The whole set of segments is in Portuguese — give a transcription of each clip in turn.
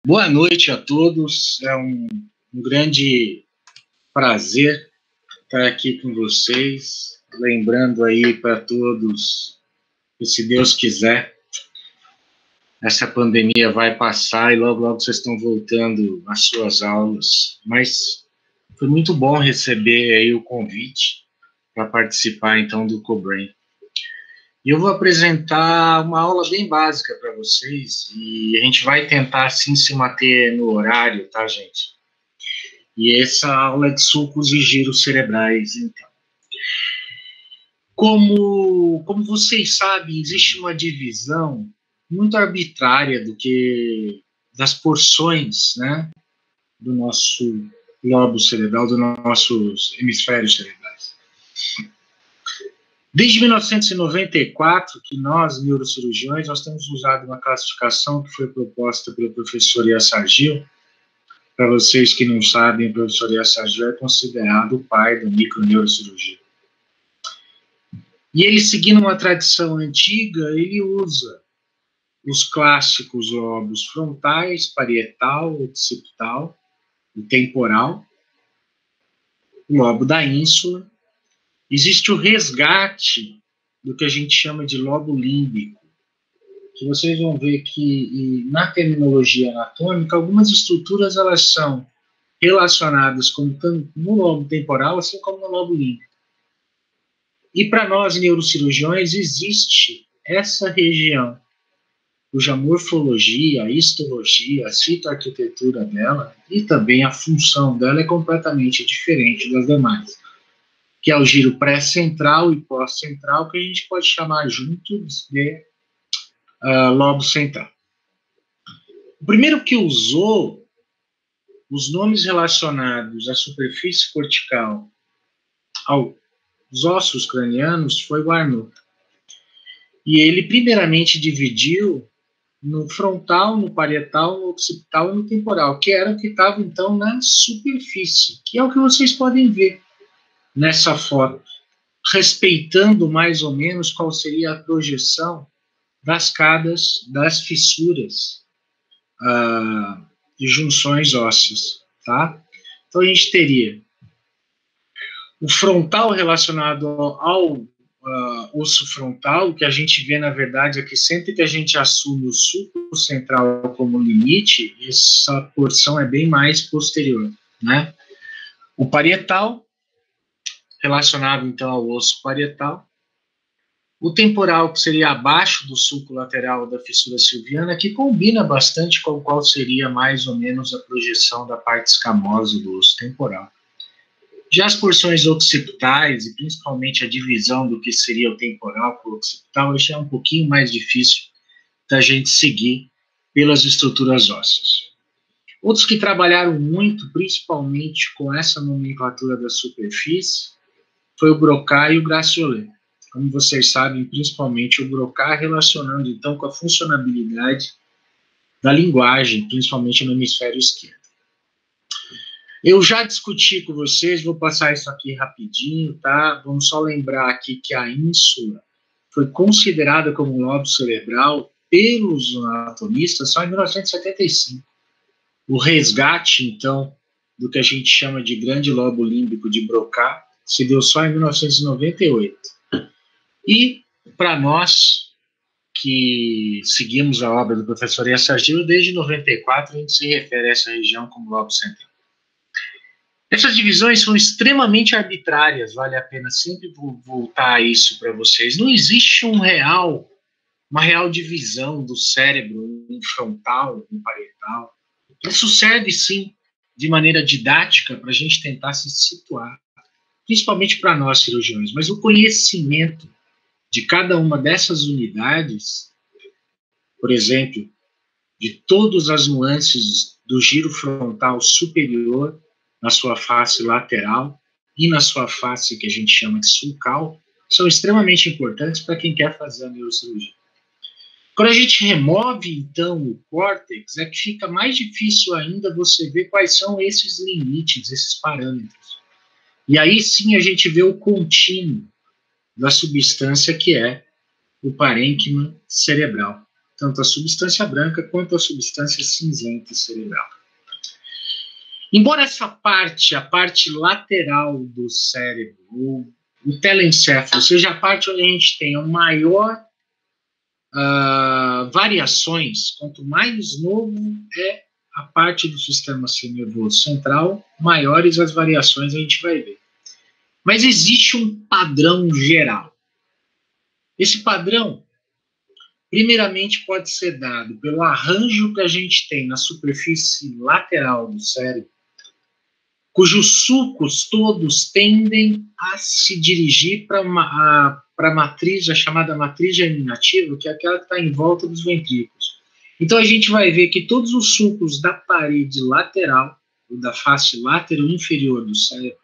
Boa noite a todos, é um grande prazer estar aqui com vocês, lembrando aí para todos que, se Deus quiser, essa pandemia vai passar e logo, logo vocês estão voltando às suas aulas, mas foi muito bom receber aí o convite para participar então do Cobrain. E eu vou apresentar uma aula bem básica para vocês e a gente vai tentar, assim, se manter no horário, tá, gente? E essa aula é de sulcos e giros cerebrais, então. Como vocês sabem, existe uma divisão muito arbitrária das porções, né, do nosso lobo cerebral, dos nossos hemisférios cerebrais. Desde 1994, que nós, neurocirurgiões, nós temos usado uma classificação que foi proposta pelo professor Iyasargil. Para vocês que não sabem, o professor Iyasargil é considerado o pai da microneurocirurgia. E ele, seguindo uma tradição antiga, ele usa os clássicos lobos frontais, parietal, occipital e temporal, o lobo da ínsula. Existe o resgate do que a gente chama de lobo límbico, que vocês vão ver que, na terminologia anatômica, algumas estruturas elas são relacionadas no lobo temporal, assim como no lobo límbico. E para nós, neurocirurgiões, existe essa região, cuja morfologia, a histologia, a citoarquitetura dela e também a função dela é completamente diferente das demais, que é o giro pré-central e pós-central, que a gente pode chamar juntos de lobo central. O primeiro que usou os nomes relacionados à superfície cortical aos ossos cranianos foi o Arnaud. E ele primeiramente dividiu no frontal, no parietal, no occipital e no temporal, que era o que estava então na superfície, que é o que vocês podem ver nessa foto, respeitando mais ou menos qual seria a projeção das cadas, das fissuras e junções ósseas, tá? Então a gente teria o frontal relacionado ao osso frontal, que a gente vê, na verdade, é que sempre que a gente assume o sulco central como limite, essa porção é bem mais posterior, né? O parietal, relacionado, então, ao osso parietal. O temporal, que seria abaixo do sulco lateral da fissura silviana, que combina bastante com qual seria mais ou menos a projeção da parte escamosa do osso temporal. Já as porções occipitais, e principalmente a divisão do que seria o temporal com o occipital, isso é um pouquinho mais difícil da gente seguir pelas estruturas ósseas. Outros que trabalharam muito, principalmente com essa nomenclatura da superfície, foi o Broca e o Gratiolet. Como vocês sabem, principalmente o Broca relacionando então com a funcionabilidade da linguagem, principalmente no hemisfério esquerdo. Eu já discuti com vocês, vou passar isso aqui rapidinho, tá? Vamos só lembrar aqui que a ínsula foi considerada como um lobo cerebral pelos anatomistas só em 1975. O resgate, então, do que a gente chama de grande lobo límbico de Broca se deu só em 1998. E, para nós, que seguimos a obra do professor Iyasargil, desde 94 a gente se refere a essa região como lobo central. Essas divisões são extremamente arbitrárias, vale a pena sempre voltar a isso para vocês. Não existe uma real divisão do cérebro em frontal, em parietal. Isso serve, sim, de maneira didática para a gente tentar se situar, principalmente para nós cirurgiões, mas o conhecimento de cada uma dessas unidades, por exemplo, de todas as nuances do giro frontal superior, na sua face lateral e na sua face que a gente chama de sulcal, são extremamente importantes para quem quer fazer a neurocirurgia. Quando a gente remove, então, o córtex, é que fica mais difícil ainda você ver quais são esses limites, esses parâmetros. E aí sim a gente vê o contínuo da substância que é o parênquima cerebral. tanto a substância branca quanto a substância cinzenta cerebral. Embora essa parte, a parte lateral do cérebro, o telencéfalo, seja a parte onde a gente tem o maior variações, quanto mais novo é a parte do sistema nervoso central, maiores as variações a gente vai ver. Mas existe um padrão geral. Esse padrão, primeiramente, pode ser dado pelo arranjo que a gente tem na superfície lateral do cérebro, cujos sulcos todos tendem a se dirigir para a matriz, a chamada matriz germinativa, que é aquela que está em volta dos ventrículos. Então, a gente vai ver que todos os sulcos da parede lateral, ou da face látero-inferior do cérebro,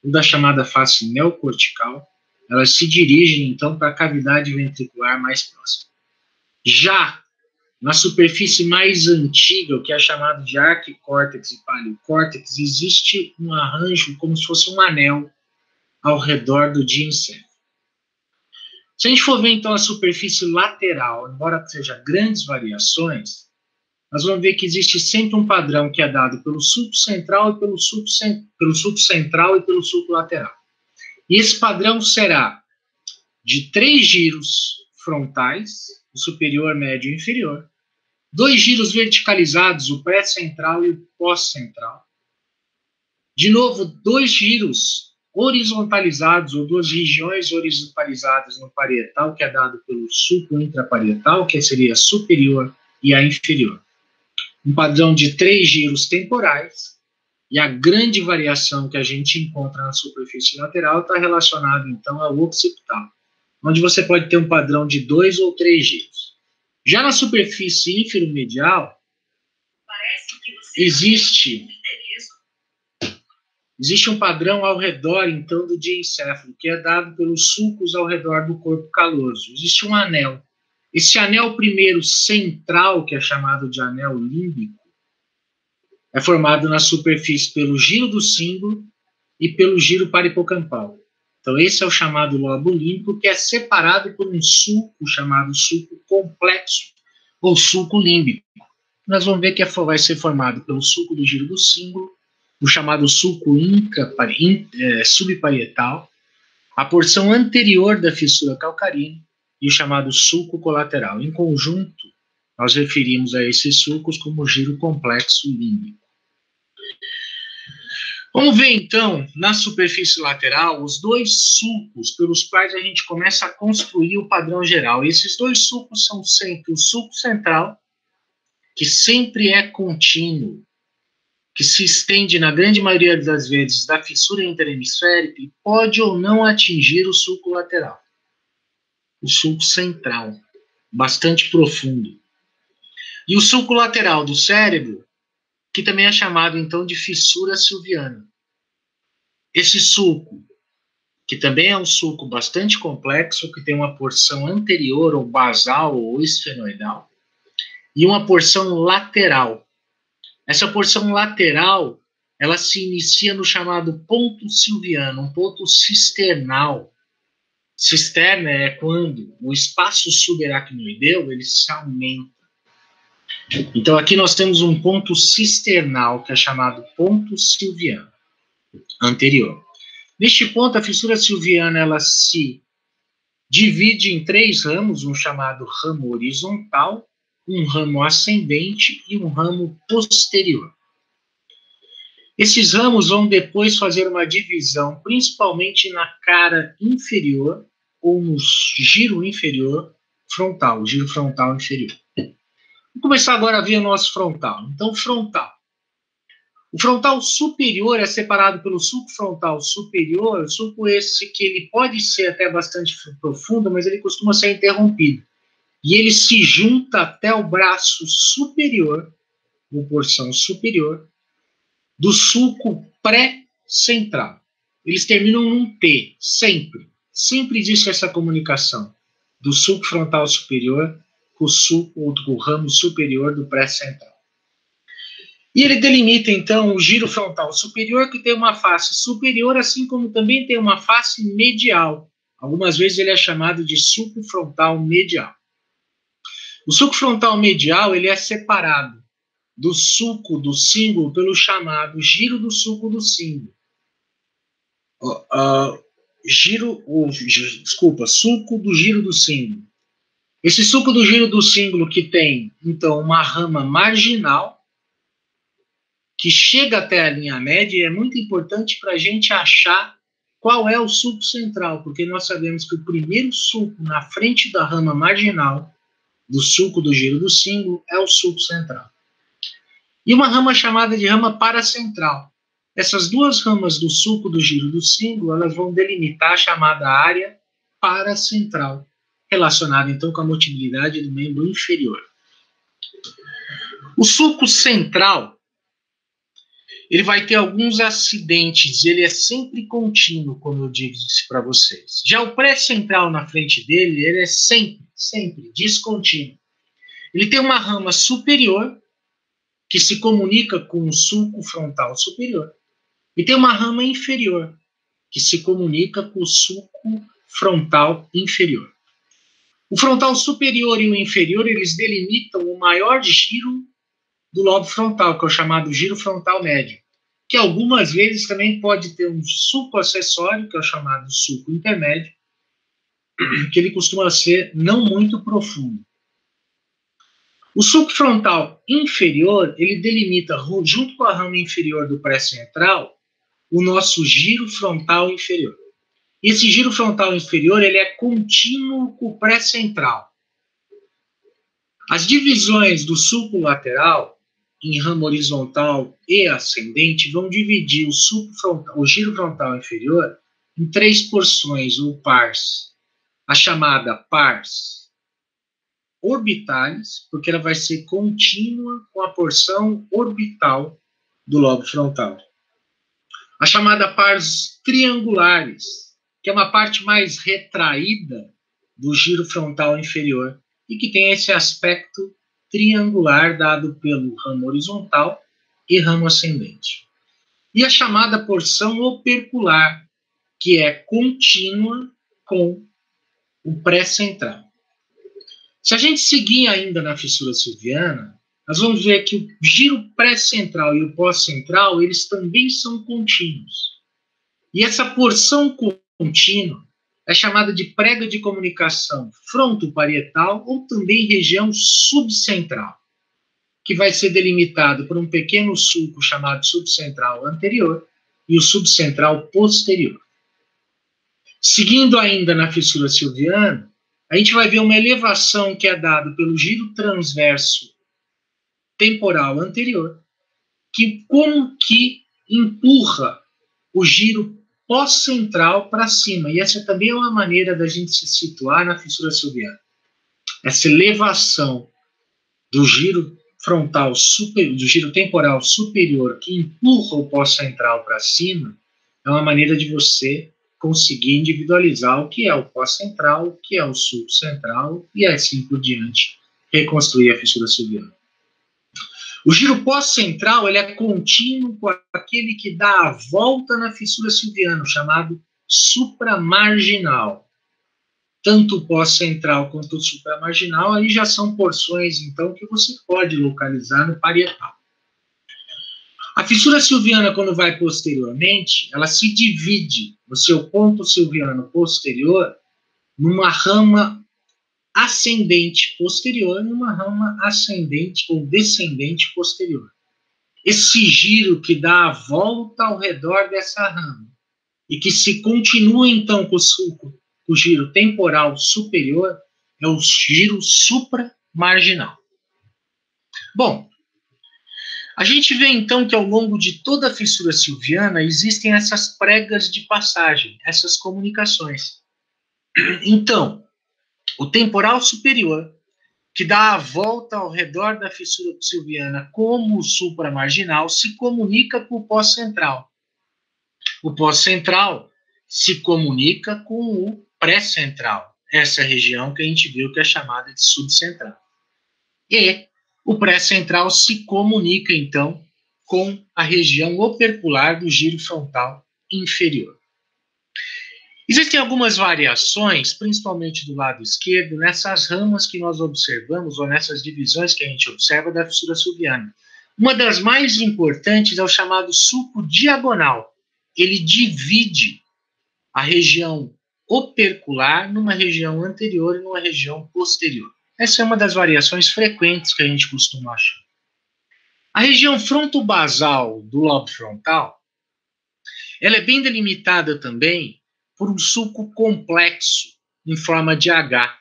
ou da chamada face neocortical, elas se dirigem, então, para a cavidade ventricular mais próxima. Já na superfície mais antiga, o que é chamado de arquicórtex e paleocórtex, existe um arranjo como se fosse um anel ao redor do diencéfalo. Se a gente for ver, então, a superfície lateral, embora seja grandes variações, nós vamos ver que existe sempre um padrão que é dado pelo sulco central e pelo sulco central e pelo sulco lateral. E esse padrão será de 3 giros frontais, o superior, médio e inferior, 2 giros verticalizados, o pré-central e o pós-central. De novo, 2 giros horizontalizados, ou 2 regiões horizontalizadas no parietal, que é dado pelo sulco intraparietal, que seria a superior e a inferior. Um padrão de 3 giros temporais, e a grande variação que a gente encontra na superfície lateral está relacionada, então, ao occipital, onde você pode ter um padrão de 2 ou 3 giros. Já na superfície ínfero-medial, existe um padrão ao redor, então, do diencéfalo, que é dado pelos sulcos ao redor do corpo caloso. Existe um anel. Esse anel primeiro central, que é chamado de anel límbico, é formado na superfície pelo giro do símbolo e pelo giro paripocampal. Então, esse é o chamado lobo límbico, que é separado por um sulco chamado sulco complexo, ou sulco límbico. Nós vamos ver que vai ser formado pelo sulco do giro do símbolo, o chamado sulco subparietal, a porção anterior da fissura calcarina e o chamado sulco colateral. Em conjunto, nós referimos a esses sulcos como giro complexo límbico. Vamos ver, então, na superfície lateral, os 2 sulcos pelos quais a gente começa a construir o padrão geral. E esses 2 sulcos são sempre o sulco central, que sempre é contínuo, que se estende, na grande maioria das vezes, da fissura interhemisférica e pode ou não atingir o sulco lateral. O sulco central, bastante profundo. E o sulco lateral do cérebro, que também é chamado, então, de fissura silviana. Esse sulco, que também é um sulco bastante complexo, que tem uma porção anterior, ou basal, ou esfenoidal, e uma porção lateral. Essa porção lateral, ela se inicia no chamado ponto silviano, um ponto cisternal. Cisterna é quando o espaço subaracnoideu, ele se aumenta. Então, aqui nós temos um ponto cisternal, que é chamado ponto silviano, anterior. Neste ponto, a fissura silviana, ela se divide em 3 ramos, um chamado ramo horizontal, um ramo ascendente e um ramo posterior. Esses ramos vão depois fazer uma divisão, principalmente na cara inferior, ou no giro inferior frontal, o giro frontal inferior. Vamos começar agora a ver o nosso frontal. Então, frontal. O frontal superior é separado pelo sulco frontal superior, sulco esse que ele pode ser até bastante profundo, mas ele costuma ser interrompido. E ele se junta até o braço superior, ou porção superior, do sulco pré-central. Eles terminam num T, sempre. Sempre existe essa comunicação do sulco frontal superior com o sulco, ou com o ramo superior do pré-central. E ele delimita, então, o giro frontal superior, que tem uma face superior, assim como também tem uma face medial. Algumas vezes ele é chamado de sulco frontal medial. O sulco frontal medial ele é separado do sulco do cíngulo pelo chamado giro do sulco do cíngulo. Sulco do giro do cíngulo. Esse sulco do giro do cíngulo que tem, então, uma rama marginal que chega até a linha média, e é muito importante para a gente achar qual é o sulco central, porque nós sabemos que o primeiro sulco na frente da rama marginal do sulco do giro do cíngulo é o sulco central. E uma rama chamada de rama paracentral. Essas duas ramas do sulco do giro do cíngulo, elas vão delimitar a chamada área paracentral, relacionada então com a motilidade do membro inferior. O sulco central, ele vai ter alguns acidentes, ele é sempre contínuo, como eu disse para vocês. Já o pré-central na frente dele, ele é sempre descontínuo. Ele tem uma rama superior, que se comunica com o sulco frontal superior, e tem uma rama inferior, que se comunica com o sulco frontal inferior. O frontal superior e o inferior, eles delimitam o maior giro do lobo frontal, que é o chamado giro frontal médio, que algumas vezes também pode ter um sulco acessório, que é o chamado sulco intermédio, que ele costuma ser não muito profundo. O sulco frontal inferior, ele delimita, junto com a rama inferior do pré-central, o nosso giro frontal inferior. Esse giro frontal inferior, ele é contínuo com o pré-central. As divisões do sulco lateral, em rama horizontal e ascendente, vão dividir o giro frontal inferior em 3 porções, ou pars. A chamada pars orbitalis, porque ela vai ser contínua com a porção orbital do lobo frontal. A chamada pars triangulares, que é uma parte mais retraída do giro frontal inferior e que tem esse aspecto triangular dado pelo ramo horizontal e ramo ascendente. E a chamada porção opercular, que é contínua com o pré-central. Se a gente seguir ainda na fissura silviana, nós vamos ver que o giro pré-central e o pós-central, eles também são contínuos. E essa porção contínua é chamada de prega de comunicação frontoparietal ou também região subcentral, que vai ser delimitado por um pequeno sulco chamado subcentral anterior e o subcentral posterior. Seguindo ainda na fissura silviana, a gente vai ver uma elevação que é dada pelo giro transverso temporal anterior, que como que empurra o giro pós-central para cima. E essa também é uma maneira da gente se situar na fissura silviana. Essa elevação do giro frontal superior, do giro temporal superior, que empurra o pós-central para cima, é uma maneira de você conseguir individualizar o que é o pós-central, o que é o sulco central, e assim por diante, reconstruir a fissura silviana. O giro pós-central, ele é contínuo com aquele que dá a volta na fissura silviana, chamado supramarginal. Tanto o pós-central quanto o supramarginal, aí já são porções, então, que você pode localizar no parietal. A fissura silviana, quando vai posteriormente, ela se divide no seu ponto silviano posterior numa rama ascendente posterior e numa rama ascendente ou descendente posterior. Esse giro que dá a volta ao redor dessa rama e que se continua, então, com o giro temporal superior é o giro supramarginal. Bom, a gente vê, então, que ao longo de toda a fissura silviana existem essas pregas de passagem, essas comunicações. Então, o temporal superior, que dá a volta ao redor da fissura silviana como o supramarginal, se comunica com o pós-central. O pós-central se comunica com o pré-central, essa região que a gente viu que é chamada de subcentral. E o pré-central se comunica, então, com a região opercular do giro frontal inferior. Existem algumas variações, principalmente do lado esquerdo, nessas ramas que nós observamos, ou nessas divisões que a gente observa da fissura subiana. Uma das mais importantes é o chamado sulco diagonal. Ele divide a região opercular numa região anterior e numa região posterior. Essa é uma das variações frequentes que a gente costuma achar. A região fronto-basal do lobo frontal, ela é bem delimitada também por um sulco complexo em forma de H.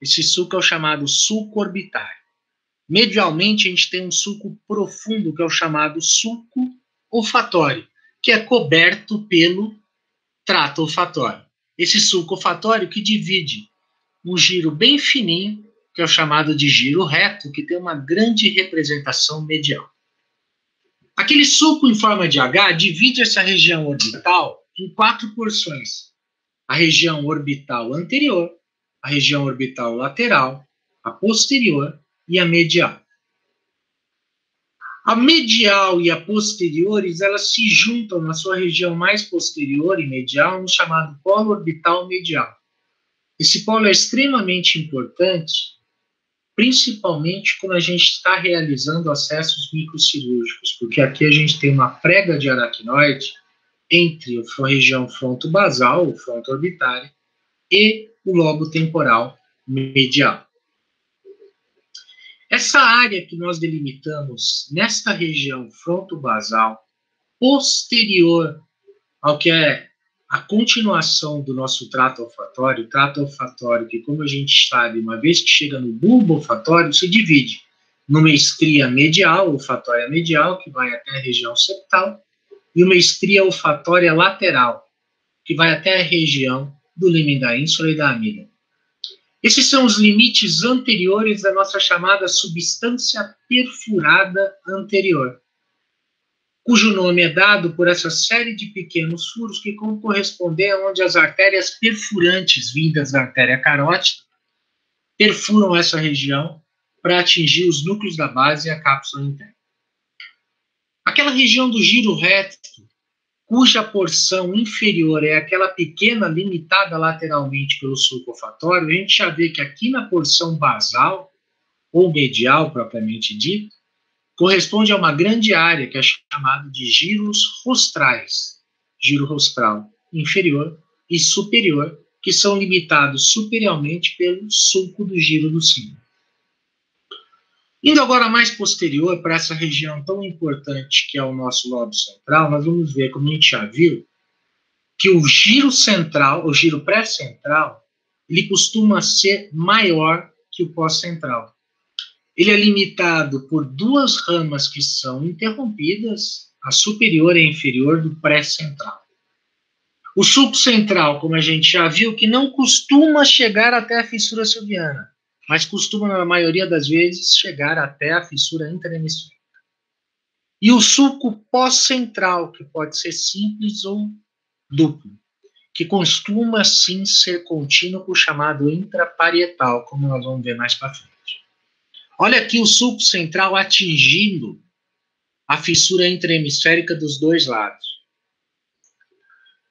Esse sulco é o chamado sulco orbitário. Medialmente, a gente tem um sulco profundo, que é o chamado sulco olfatório, que é coberto pelo trato olfatório. Esse sulco olfatório que divide um giro bem fininho, que é o chamado de giro reto, que tem uma grande representação medial. Aquele sulco em forma de H divide essa região orbital em 4 porções. A região orbital anterior, a região orbital lateral, a posterior e a medial. A medial e a posteriores, elas se juntam na sua região mais posterior e medial, no chamado polo orbital medial. Esse polo é extremamente importante, principalmente quando a gente está realizando acessos microcirúrgicos, porque aqui a gente tem uma prega de aracnoide entre a região fronto-basal, o fronto orbitário, e o lobo temporal medial. Essa área que nós delimitamos nesta região fronto-basal, posterior ao que é a continuação do nosso trato olfatório que, como a gente sabe, uma vez que chega no bulbo olfatório, se divide numa estria medial, olfatória medial, que vai até a região septal, e uma estria olfatória lateral, que vai até a região do límen da ínsula e da amígdala. Esses são os limites anteriores da nossa chamada substância perfurada anterior, cujo nome é dado por essa série de pequenos furos que correspondem a onde as artérias perfurantes vindas da artéria carótida perfuram essa região para atingir os núcleos da base e a cápsula interna. Aquela região do giro reto, cuja porção inferior é aquela pequena limitada lateralmente pelo sulco olfatório, a gente já vê que aqui na porção basal, ou medial propriamente dito, corresponde a uma grande área que é chamada de giros rostrais, giro rostral inferior e superior, que são limitados superiormente pelo sulco do giro do cimo. Indo agora mais posterior para essa região tão importante que é o nosso lobo central, nós vamos ver, como a gente já viu, que o giro central, o giro pré-central, ele costuma ser maior que o pós-central. Ele é limitado por 2 ramas que são interrompidas, a superior e a inferior do pré-central. O sulco central, como a gente já viu, que não costuma chegar até a fissura subiana, mas costuma, na maioria das vezes, chegar até a fissura intrahemisférica. E o sulco pós-central, que pode ser simples ou duplo, que costuma, sim, ser contínuo, chamado intraparietal, como nós vamos ver mais para frente. Olha aqui o sulco central atingindo a fissura intrahemisférica dos 2 lados.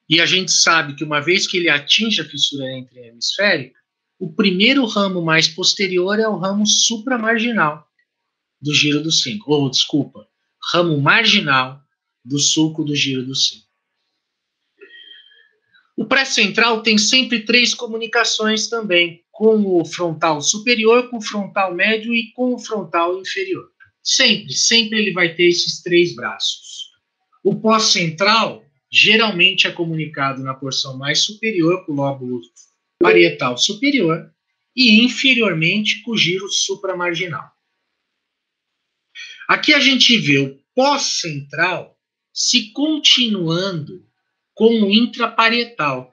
E a gente sabe que uma vez que ele atinge a fissura intrahemisférica, o primeiro ramo mais posterior é o ramo supramarginal do giro do cínco. Ou, desculpa, ramo marginal do sulco do giro do cínco. O pré-central tem sempre 3 comunicações também, com o frontal superior, com o frontal médio e com o frontal inferior. Sempre ele vai ter esses 3 braços. O pós-central geralmente é comunicado na porção mais superior, com o lóbulo parietal superior, e inferiormente com o giro supramarginal. Aqui a gente vê o pós-central se continuando como intraparietal.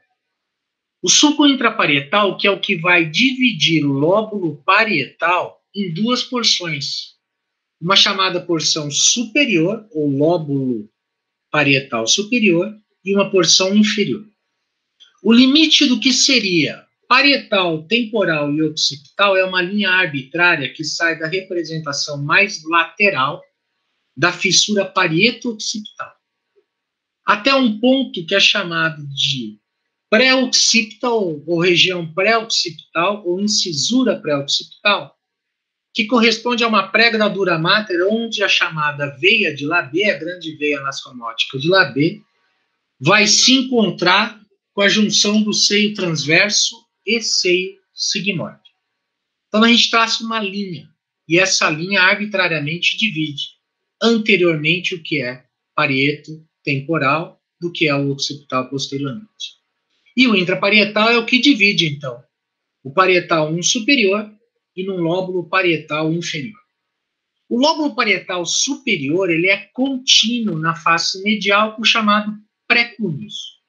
O sulco intraparietal, que é o que vai dividir o lóbulo parietal em 2 porções. Uma chamada porção superior, ou lóbulo parietal superior, e uma porção inferior. O limite do que seria parietal, temporal e occipital é uma linha arbitrária que sai da representação mais lateral da fissura parieto-occipital, até um ponto que é chamado de pré-occipital, ou região pré-occipital, ou incisura pré-occipital, que corresponde a uma prega da dura mater, onde a chamada veia de Labbé, a grande veia anastomótica de Labbé, vai se encontrar com a junção do seio transverso e seio sigmoide. Então a gente traça uma linha, e essa linha arbitrariamente divide anteriormente o que é parieto temporal do que é o occipital posteriormente. E o intraparietal é o que divide, então, o parietal um superior e num lóbulo parietal inferior. O lóbulo parietal superior ele é contínuo na face medial com o chamado pré-cúneus.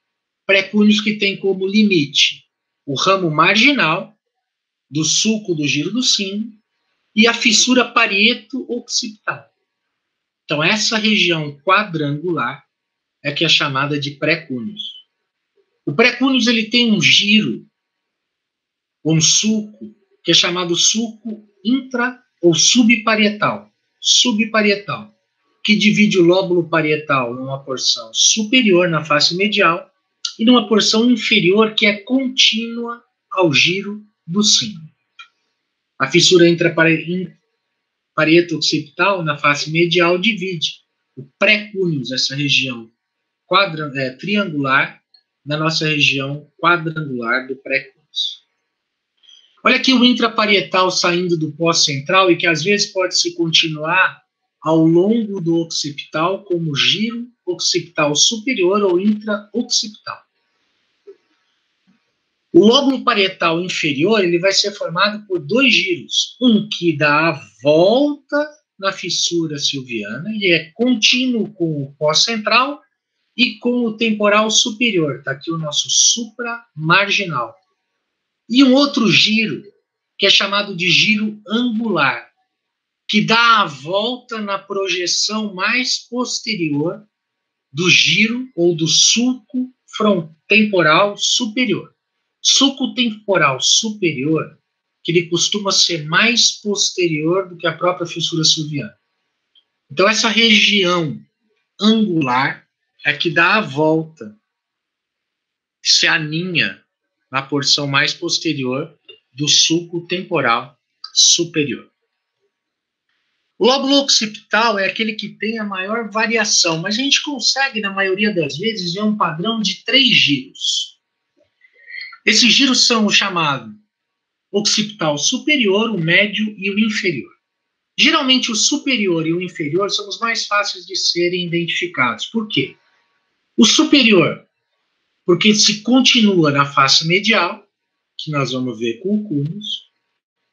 Pré-cúneus que tem como limite o ramo marginal do sulco do giro do símbolo e a fissura parieto-occipital. Então, essa região quadrangular é que é chamada de pré-cúneus. O pré-cúneus ele tem um giro, um sulco, que é chamado sulco intra- ou subparietal. Subparietal, que divide o lóbulo parietal numa porção superior na face medial e numa porção inferior que é contínua ao giro do símbolo. A fissura parieto-occipital na face medial divide o pré-cúneus, essa região triangular, na nossa região quadrangular do pré-cúneus. Olha aqui o intraparietal saindo do pós-central e que às vezes pode se continuar ao longo do occipital como giro occipital superior ou intra-occipital. O lóbulo parietal inferior ele vai ser formado por dois giros, um que dá a volta na fissura silviana e é contínuo com o pós-central e com o temporal superior. Está aqui o nosso supramarginal. E um outro giro, que é chamado de giro angular, que dá a volta na projeção mais posterior do giro ou do sulco temporal superior. Sulco temporal superior, que ele costuma ser mais posterior do que a própria fissura silviana. Então, essa região angular é que dá a volta, se aninha na porção mais posterior do sulco temporal superior. O lóbulo occipital é aquele que tem a maior variação, mas a gente consegue, na maioria das vezes, ver um padrão de 3 giros. Esses giros são o chamado occipital superior, o médio e o inferior. Geralmente, o superior e o inferior são os mais fáceis de serem identificados. Por quê? O superior, porque se continua na face medial, que nós vamos ver com o cúmulos,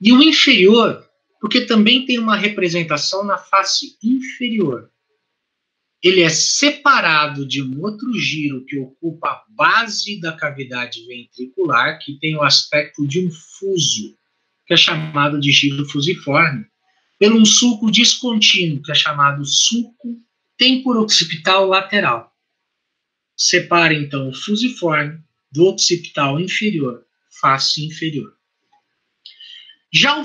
e o inferior, porque também tem uma representação na face inferior. Ele é separado de um outro giro que ocupa a base da cavidade ventricular, que tem o aspecto de um fuso, que é chamado de giro fusiforme, pelo um sulco descontínuo, que é chamado sulco temporo-occipital lateral. Separa, então, o fusiforme do occipital inferior, face inferior. Já o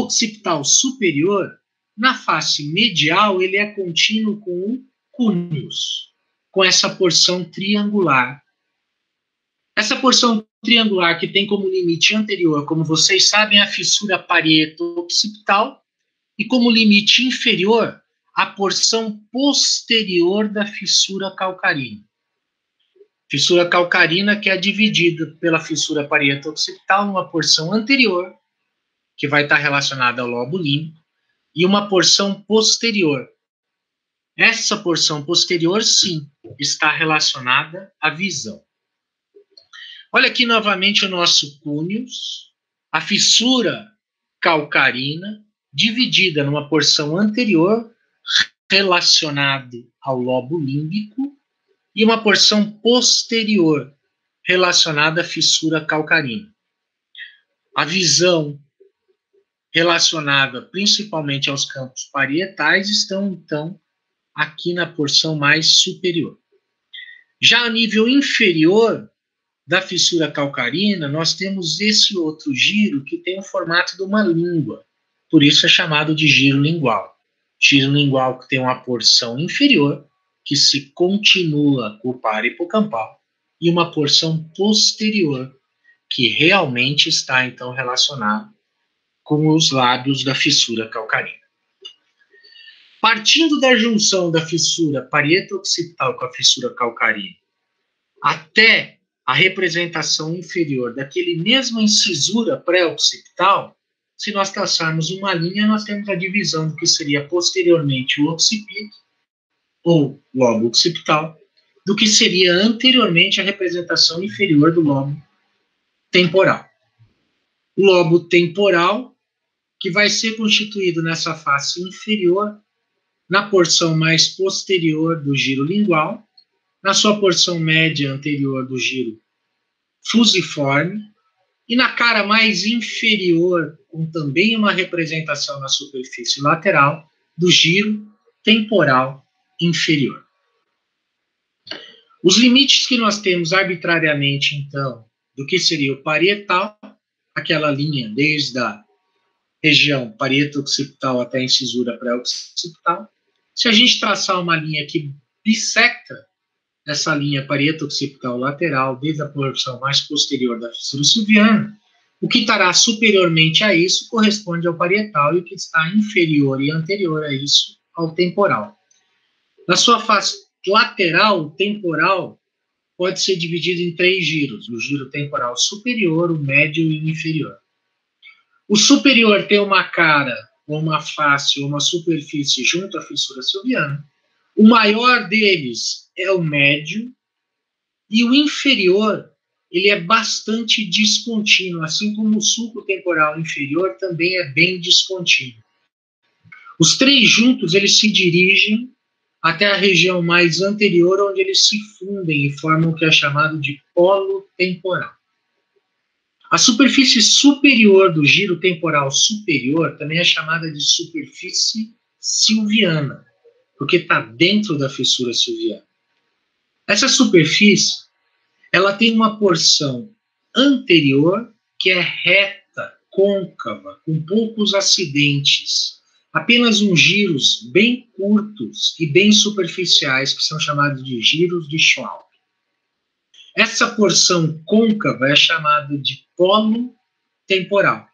occipital superior, na face medial, ele é contínuo com o cúneus, com essa porção triangular. Essa porção triangular que tem como limite anterior, como vocês sabem, a fissura parieto-occipital e como limite inferior, a porção posterior da fissura calcarina. Fissura calcarina que é dividida pela fissura parieto-occipital numa porção anterior, que vai estar relacionada ao lobo límbico, e uma porção posterior. Essa porção posterior, sim, está relacionada à visão. Olha aqui novamente o nosso cúneus, a fissura calcarina, dividida numa porção anterior, relacionada ao lobo límbico, e uma porção posterior, relacionada à fissura calcarina. A visão relacionada principalmente aos campos parietais estão, então, aqui na porção mais superior. Já a nível inferior da fissura calcarina, nós temos esse outro giro que tem o formato de uma língua. Por isso é chamado de giro lingual. Giro lingual que tem uma porção inferior, que se continua com o paro hipocampal, e uma porção posterior, que realmente está, então, relacionada com os lábios da fissura calcarina. Partindo da junção da fissura parieto-occipital com a fissura calcarina, até a representação inferior daquele mesma incisura pré-occipital, se nós traçarmos uma linha, nós temos a divisão do que seria posteriormente o occipito, ou lobo occipital, do que seria anteriormente a representação inferior do lobo temporal. O lobo temporal, que vai ser constituído nessa face inferior, na porção mais posterior do giro lingual, na sua porção média anterior do giro fusiforme, e na cara mais inferior, com também uma representação na superfície lateral, do giro temporal inferior. Os limites que nós temos arbitrariamente, então, do que seria o parietal, aquela linha desde a região parieto-occipital até a incisura pré-occipital. Se a gente traçar uma linha que bissecta essa linha parieto-occipital lateral, desde a porção mais posterior da fissura silviana, o que estará superiormente a isso corresponde ao parietal, e o que está inferior e anterior a isso ao temporal. Na sua face lateral, o temporal pode ser dividido em 3 giros: o giro temporal superior, o médio e o inferior. O superior tem uma cara, ou uma face, ou uma superfície junto à fissura silviana. O maior deles é o médio, e o inferior, ele é bastante descontínuo, assim como o sulco temporal inferior também é bem descontínuo. Os 3 juntos, eles se dirigem até a região mais anterior, onde eles se fundem e formam o que é chamado de polo temporal. A superfície superior do giro temporal superior também é chamada de superfície silviana, porque está dentro da fissura silviana. Essa superfície, ela tem uma porção anterior que é reta, côncava, com poucos acidentes, apenas uns giros bem curtos e bem superficiais, que são chamados de giros de Schwalbe. Essa porção côncava é chamada de polo temporal,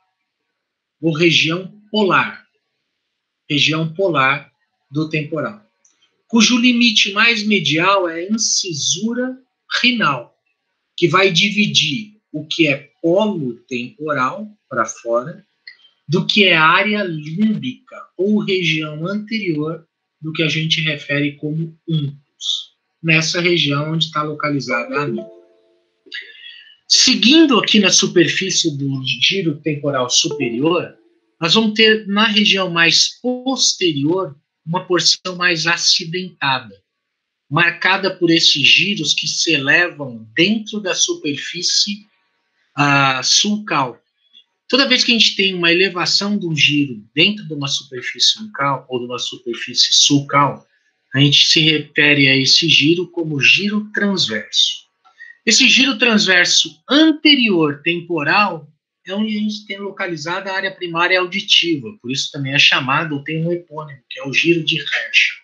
ou região polar do temporal, cujo limite mais medial é a incisura rinal, que vai dividir o que é polo temporal para fora do que é área límbica, ou região anterior do que a gente refere como uncus, nessa região onde está localizada a amígdala. Seguindo aqui na superfície do giro temporal superior, nós vamos ter na região mais posterior uma porção mais acidentada, marcada por esses giros que se elevam dentro da superfície sulcal. Toda vez que a gente tem uma elevação do giro dentro de uma superfície sulcal ou de uma superfície sulcal, a gente se refere a esse giro como giro transverso. Esse giro transverso anterior temporal é onde a gente tem localizada a área primária auditiva, por isso também é chamado, ou tem um epônimo, que é o giro de Herschel.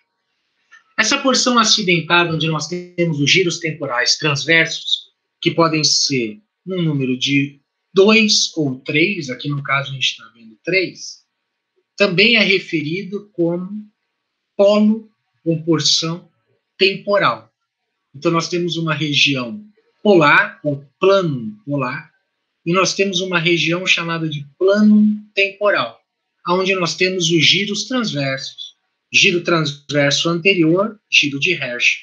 Essa porção acidentada, onde nós temos os giros temporais transversos, que podem ser num número de 2 ou 3, aqui no caso a gente está vendo 3, também é referido como polo ou porção temporal. Então nós temos uma região polar, ou plano polar, e nós temos uma região chamada de plano temporal, onde nós temos os giros transversos. Giro transverso anterior, giro de Herschel,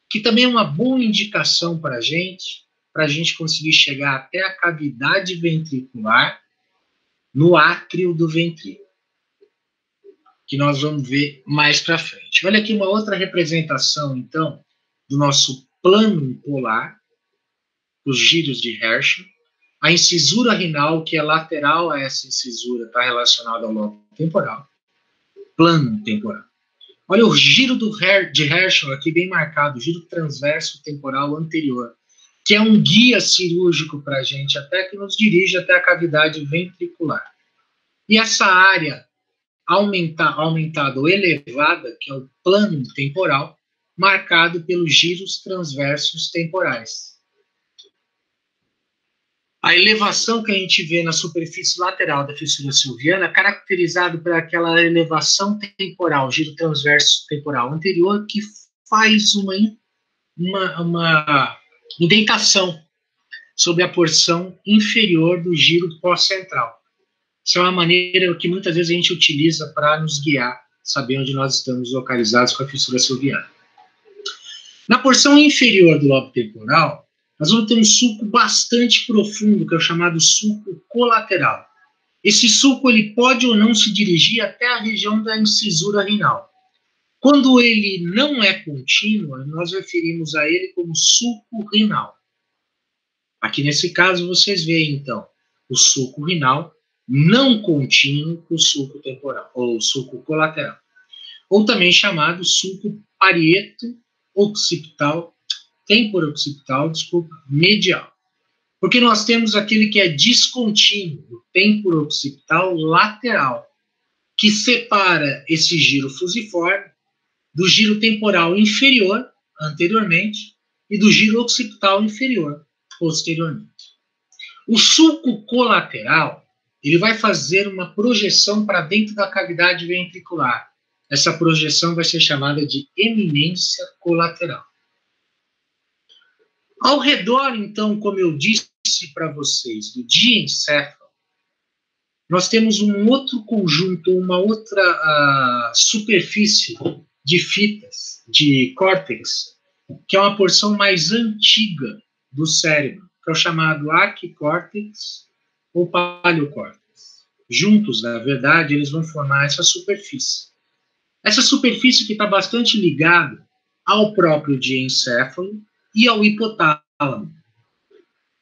que também é uma boa indicação para a gente conseguir chegar até a cavidade ventricular no átrio do ventrículo, que nós vamos ver mais para frente. Olha aqui uma outra representação, então, do nosso plano polar, os giros de Herschel. A incisura rinal, que é lateral a essa incisura, está relacionada ao lobo temporal. Plano temporal. Olha o giro de Herschel aqui bem marcado, giro transverso temporal anterior, que é um guia cirúrgico para a gente, até que nos dirige até a cavidade ventricular. E essa área aumentada ou elevada, que é o plano temporal, marcado pelos giros transversos temporais. A elevação que a gente vê na superfície lateral da fissura silviana é caracterizado por aquela elevação temporal, giro transverso temporal anterior, que faz uma indentação sobre a porção inferior do giro pós-central. Isso é uma maneira que muitas vezes a gente utiliza para nos guiar, saber onde nós estamos localizados com a fissura silviana. Na porção inferior do lobo temporal, nós vamos ter um sulco bastante profundo, que é o chamado sulco colateral. Esse sulco ele pode ou não se dirigir até a região da incisura renal. Quando ele não é contínuo, nós referimos a ele como sulco renal. Aqui nesse caso, vocês veem, então, o sulco renal não contínuo com o sulco temporal, ou sulco colateral, ou também chamado sulco parieto-occipital, temporo-occipital, medial. Porque nós temos aquele que é descontínuo, o temporo-occipital lateral, que separa esse giro fusiforme do giro temporal inferior, anteriormente, e do giro occipital inferior, posteriormente. O sulco colateral, ele vai fazer uma projeção para dentro da cavidade ventricular. Essa projeção vai ser chamada de eminência colateral. Ao redor, então, como eu disse para vocês, do diencéfalo, nós temos um outro conjunto, uma outra superfície de fitas, de córtex, que é uma porção mais antiga do cérebro, que é o chamado arquicórtex ou paleocórtex. Juntos, na verdade, eles vão formar essa superfície. Essa superfície que está bastante ligada ao próprio diencéfalo e ao hipotálamo.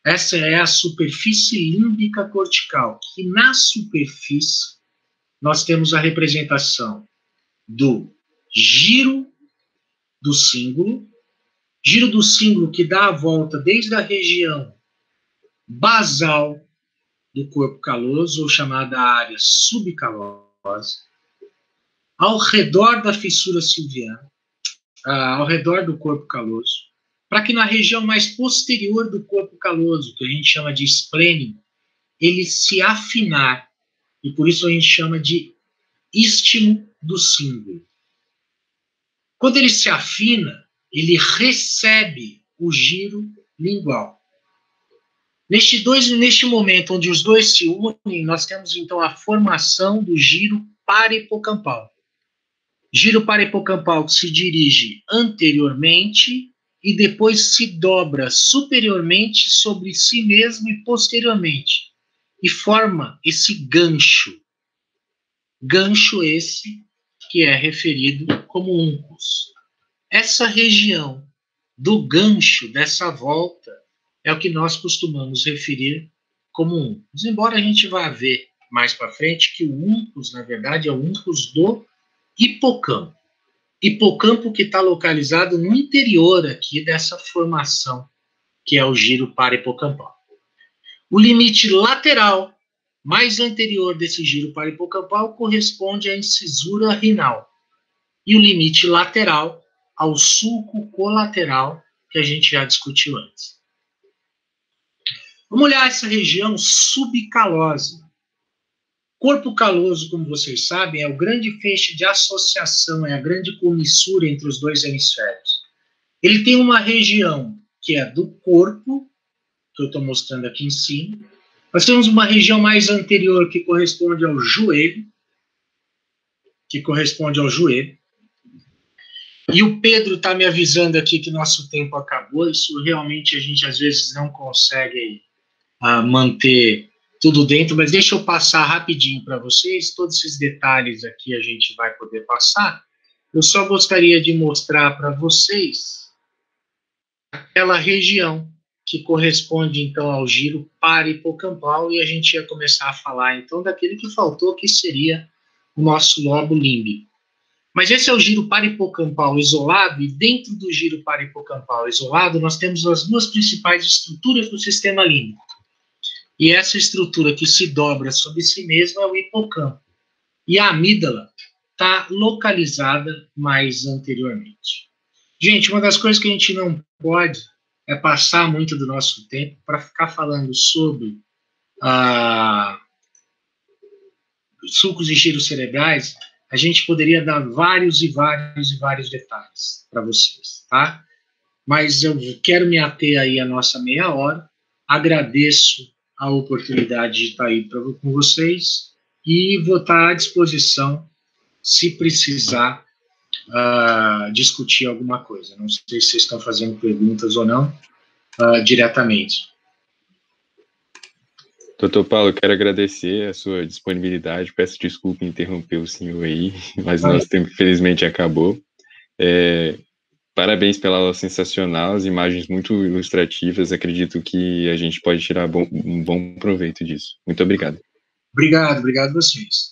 Essa é a superfície límbica cortical, que na superfície nós temos a representação do giro do cíngulo que dá a volta desde a região basal do corpo caloso, ou chamada área subcalosa, ao redor da fissura silviana, ao redor do corpo caloso, para que na região mais posterior do corpo caloso, que a gente chama de esplênico, ele se afinar, e por isso a gente chama de istmo do cíngulo. Quando ele se afina, ele recebe o giro lingual. Neste momento onde os dois se unem, nós temos então a formação do giro parahipocampal. Giro parahipocampal que se dirige anteriormente e depois se dobra superiormente sobre si mesmo e posteriormente, e forma esse gancho. Gancho esse que é referido como uncus. Essa região do gancho, dessa volta, é o que nós costumamos referir como uncus. Embora a gente vá ver mais para frente que o uncus, na verdade, é o uncus do hipocampo. Hipocampo que está localizado no interior aqui dessa formação, que é o giro parahipocampal. O limite lateral, mais anterior desse giro parahipocampal, corresponde à incisura renal. E o limite lateral ao sulco colateral, que a gente já discutiu antes. Vamos olhar essa região subcalosa. Corpo caloso, como vocês sabem, é o grande feixe de associação, é a grande comissura entre os dois hemisférios. Ele tem uma região que é do corpo, que eu estou mostrando aqui em cima. Nós temos uma região mais anterior que corresponde ao joelho, E o Pedro está me avisando aqui que nosso tempo acabou. Isso realmente a gente às vezes não consegue manter tudo dentro, mas deixa eu passar rapidinho para vocês. Todos esses detalhes aqui a gente vai poder passar. Eu só gostaria de mostrar para vocês aquela região que corresponde, então, ao giro parahipocampal, e a gente ia começar a falar, então, daquele que faltou, que seria o nosso lobo límbico. Mas esse é o giro parahipocampal isolado, e dentro do giro parahipocampal isolado, nós temos as duas principais estruturas do sistema límbico. E essa estrutura que se dobra sobre si mesma é o hipocampo. E a amígdala está localizada mais anteriormente. Gente, uma das coisas que a gente não pode é passar muito do nosso tempo para ficar falando sobre sulcos e giros cerebrais. A gente poderia dar vários e vários e vários detalhes para vocês, tá? Mas eu quero me ater aí a nossa meia hora. Agradeço a oportunidade de estar aí com vocês e vou estar à disposição se precisar discutir alguma coisa. Não sei se vocês estão fazendo perguntas ou não diretamente. Doutor Paulo, quero agradecer a sua disponibilidade. Peço desculpa em interromper o senhor aí, mas nosso tempo, infelizmente, acabou. Parabéns pela aula sensacional, as imagens muito ilustrativas. Acredito que a gente pode tirar um bom proveito disso. Muito obrigado. Obrigado a vocês.